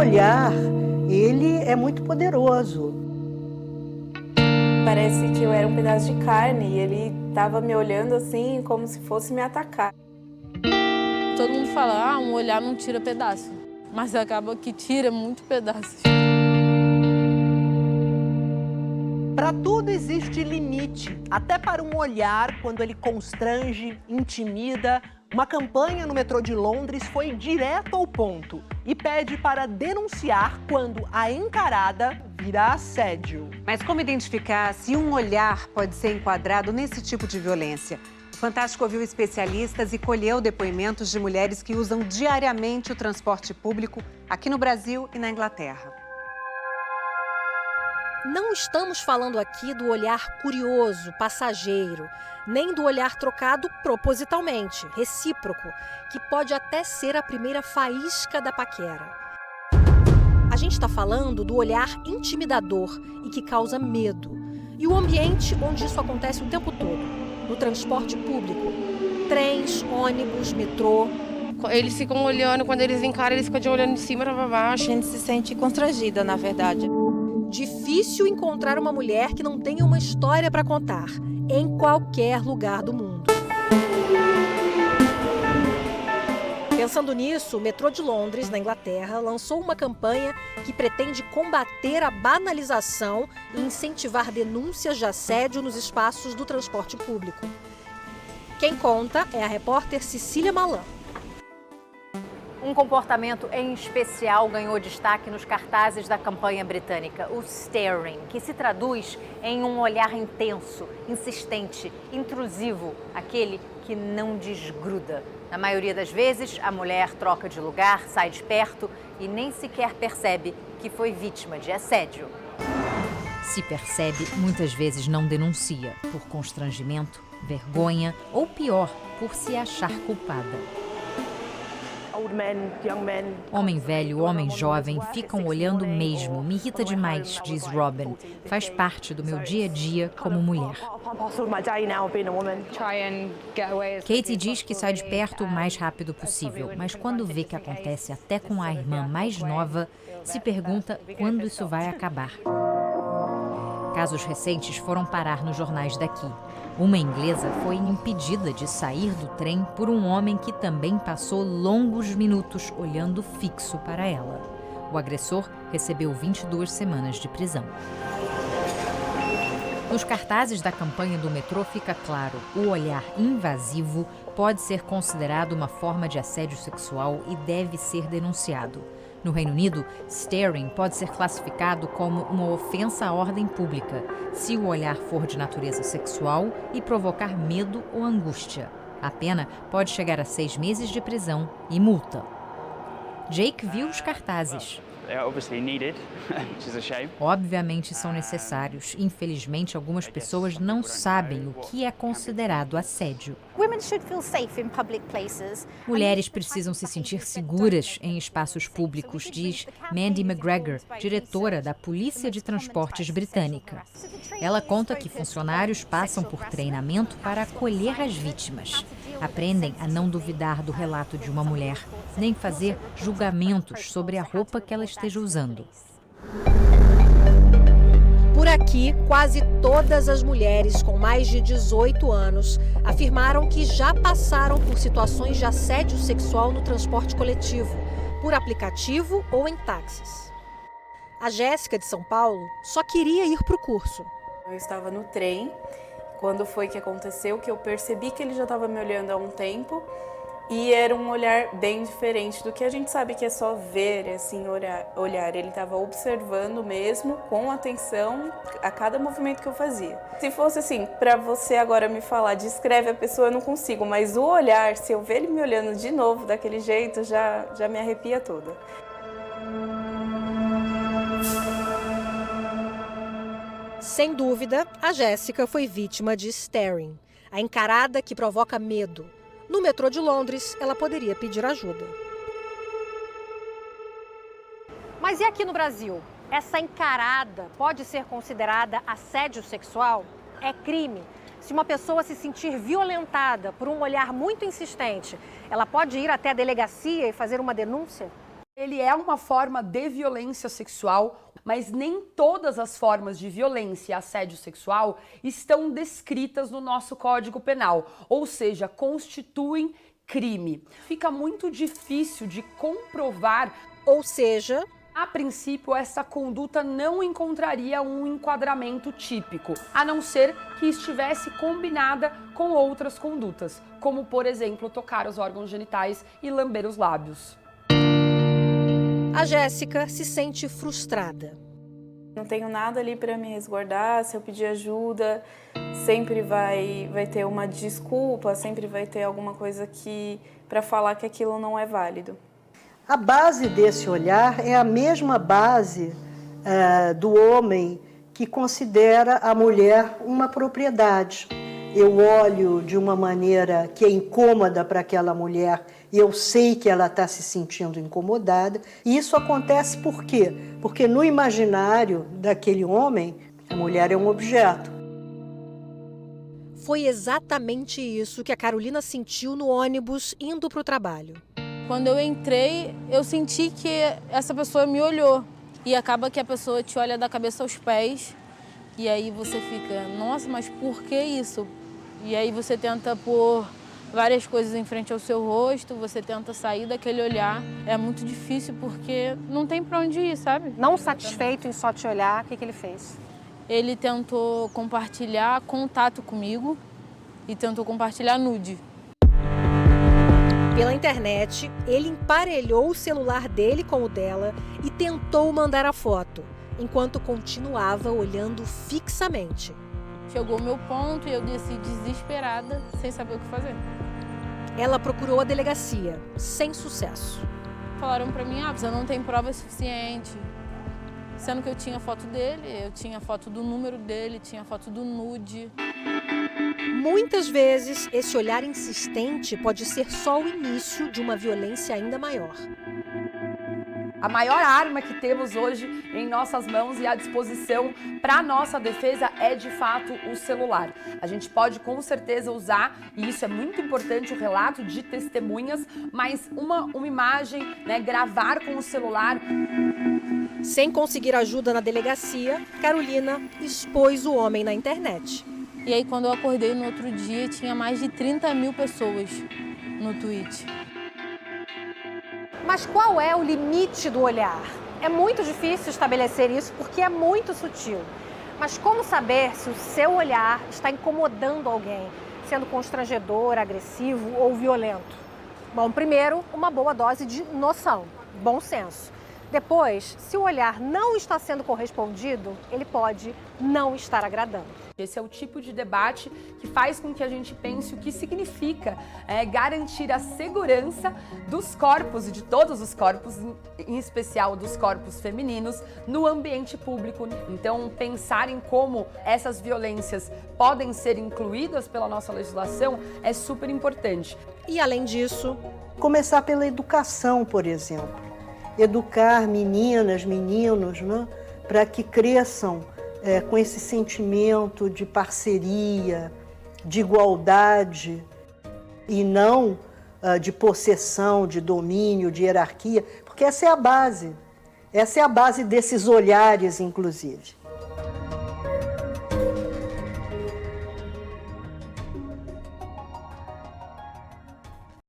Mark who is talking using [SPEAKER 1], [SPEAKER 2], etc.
[SPEAKER 1] olhar, ele é muito poderoso.
[SPEAKER 2] Parece que eu era um pedaço de carne e ele estava me olhando assim como se fosse me atacar.
[SPEAKER 3] Todo mundo fala, um olhar não tira pedaço, mas acaba que tira muito pedaço.
[SPEAKER 4] Para tudo existe limite, até para um olhar, quando ele constrange, intimida. Uma campanha no metrô de Londres foi direto ao ponto e pede para denunciar quando a encarada vira assédio.
[SPEAKER 5] Mas como identificar se um olhar pode ser enquadrado nesse tipo de violência? O Fantástico ouviu especialistas e colheu depoimentos de mulheres que usam diariamente o transporte público aqui no Brasil e na Inglaterra.
[SPEAKER 6] Não estamos falando aqui do olhar curioso, passageiro, nem do olhar trocado propositalmente, recíproco, que pode até ser a primeira faísca da paquera. A gente está falando do olhar intimidador e que causa medo. E o ambiente onde isso acontece o tempo todo, no transporte público, trens, ônibus, metrô.
[SPEAKER 3] Eles ficam olhando, quando eles encaram, eles ficam de olhando de cima para baixo.
[SPEAKER 2] A gente se sente constrangida, na verdade.
[SPEAKER 6] Difícil encontrar uma mulher que não tenha uma história para contar, em qualquer lugar do mundo. Pensando nisso, o metrô de Londres, na Inglaterra, lançou uma campanha que pretende combater a banalização e incentivar denúncias de assédio nos espaços do transporte público. Quem conta é a repórter Cecília Malan.
[SPEAKER 7] Um comportamento em especial ganhou destaque nos cartazes da campanha britânica, o staring, que se traduz em um olhar intenso, insistente, intrusivo, aquele que não desgruda. Na maioria das vezes, a mulher troca de lugar, sai de perto e nem sequer percebe que foi vítima de assédio.
[SPEAKER 8] Se percebe, muitas vezes não denuncia, por constrangimento, vergonha ou pior, por se achar culpada. Homem velho, homem jovem, ficam olhando mesmo. Me irrita demais, diz Robin. Faz parte do meu dia a dia como mulher. Katie diz que sai de perto o mais rápido possível, mas quando vê que acontece até com a irmã mais nova, se pergunta quando isso vai acabar. Casos recentes foram parar nos jornais daqui. Uma inglesa foi impedida de sair do trem por um homem que também passou longos minutos olhando fixo para ela. O agressor recebeu 22 semanas de prisão. Nos cartazes da campanha do metrô fica claro, o olhar invasivo pode ser considerado uma forma de assédio sexual e deve ser denunciado. No Reino Unido, staring pode ser classificado como uma ofensa à ordem pública, se o olhar for de natureza sexual e provocar medo ou angústia. A pena pode chegar a 6 meses de prisão e multa. Jake viu os cartazes. Obviamente são necessários. Infelizmente, algumas pessoas não sabem o que é considerado assédio. Mulheres precisam se sentir seguras em espaços públicos, diz Mandy McGregor, diretora da Polícia de Transportes britânica. Ela conta que funcionários passam por treinamento para acolher as vítimas. Aprendem a não duvidar do relato de uma mulher, nem fazer julgamentos sobre a roupa que ela esteja usando.
[SPEAKER 6] Por aqui, quase todas as mulheres com mais de 18 anos afirmaram que já passaram por situações de assédio sexual no transporte coletivo, por aplicativo ou em táxis. A Jéssica, de São Paulo, só queria ir para o curso.
[SPEAKER 2] Eu estava no trem, quando foi que aconteceu, que eu percebi que ele já estava me olhando há um tempo e era um olhar bem diferente do que a gente sabe que é só ver, assim, olhar. Ele estava observando mesmo, com atenção, a cada movimento que eu fazia. Se fosse assim, para você agora me falar, descreve a pessoa, eu não consigo, mas o olhar, se eu ver ele me olhando de novo daquele jeito, já me arrepia toda.
[SPEAKER 6] Sem dúvida, a Jéssica foi vítima de staring, a encarada que provoca medo. No metrô de Londres, ela poderia pedir ajuda. Mas e aqui no Brasil? Essa encarada pode ser considerada assédio sexual? É crime. Se uma pessoa se sentir violentada por um olhar muito insistente, ela pode ir até a delegacia e fazer uma denúncia?
[SPEAKER 9] Ele é uma forma de violência sexual, mas nem todas as formas de violência e assédio sexual estão descritas no nosso Código Penal, ou seja, constituem crime. Fica muito difícil de comprovar,
[SPEAKER 6] Ou seja,
[SPEAKER 9] a princípio, essa conduta não encontraria um enquadramento típico, a não ser que estivesse combinada com outras condutas, como, por exemplo, tocar os órgãos genitais e lamber os lábios.
[SPEAKER 6] a Jéssica se sente frustrada.
[SPEAKER 2] Não tenho nada ali para me resguardar, se eu pedir ajuda, sempre vai ter uma desculpa, sempre vai ter alguma coisa para falar que aquilo não é válido.
[SPEAKER 1] A base desse olhar é a mesma base do homem que considera a mulher uma propriedade. Eu olho de uma maneira que é incômoda para aquela mulher e eu sei que ela está se sentindo incomodada. E isso acontece por quê? Porque no imaginário daquele homem, a mulher é um objeto.
[SPEAKER 6] Foi exatamente isso que a Carolina sentiu no ônibus indo para o trabalho.
[SPEAKER 3] Quando eu entrei, eu senti que essa pessoa me olhou. E acaba que a pessoa te olha da cabeça aos pés. E aí você fica, nossa, mas por que isso? E aí você tenta pôr várias coisas em frente ao seu rosto, você tenta sair daquele olhar. É muito difícil porque não tem pra onde ir, sabe?
[SPEAKER 7] Não satisfeito em só te olhar, o que ele fez?
[SPEAKER 3] Ele tentou compartilhar contato comigo e tentou compartilhar nude.
[SPEAKER 6] Pela internet, ele emparelhou o celular dele com o dela e tentou mandar a foto, enquanto continuava olhando fixamente.
[SPEAKER 3] Chegou o meu ponto e eu desci desesperada, sem saber o que fazer.
[SPEAKER 6] Ela procurou a delegacia, sem sucesso.
[SPEAKER 3] Falaram pra mim, você não tem prova suficiente. Sendo que eu tinha foto dele, eu tinha foto do número dele, tinha foto do nude.
[SPEAKER 6] Muitas vezes, esse olhar insistente pode ser só o início de uma violência ainda maior.
[SPEAKER 9] A maior arma que temos hoje em nossas mãos e à disposição para a nossa defesa é, de fato, o celular. A gente pode, com certeza, usar, e isso é muito importante, o relato de testemunhas, mas uma imagem, gravar com o celular.
[SPEAKER 6] Sem conseguir ajuda na delegacia, Carolina expôs o homem na internet.
[SPEAKER 3] E aí, quando eu acordei no outro dia, tinha mais de 30 mil pessoas no tweet.
[SPEAKER 7] Mas qual é o limite do olhar? É muito difícil estabelecer isso porque é muito sutil. Mas como saber se o seu olhar está incomodando alguém, sendo constrangedor, agressivo ou violento? Bom, primeiro, uma boa dose de noção, bom senso. Depois, se o olhar não está sendo correspondido, ele pode não estar agradando.
[SPEAKER 9] Esse é o tipo de debate que faz com que a gente pense o que significa garantir a segurança dos corpos e de todos os corpos, em especial dos corpos femininos, no ambiente público. Então, pensar em como essas violências podem ser incluídas pela nossa legislação é super importante.
[SPEAKER 6] E, além disso,
[SPEAKER 1] começar pela educação, por exemplo. Educar meninas, meninos, para que cresçam com esse sentimento de parceria, de igualdade e não de possessão, de domínio, de hierarquia, porque essa é a base desses olhares, inclusive.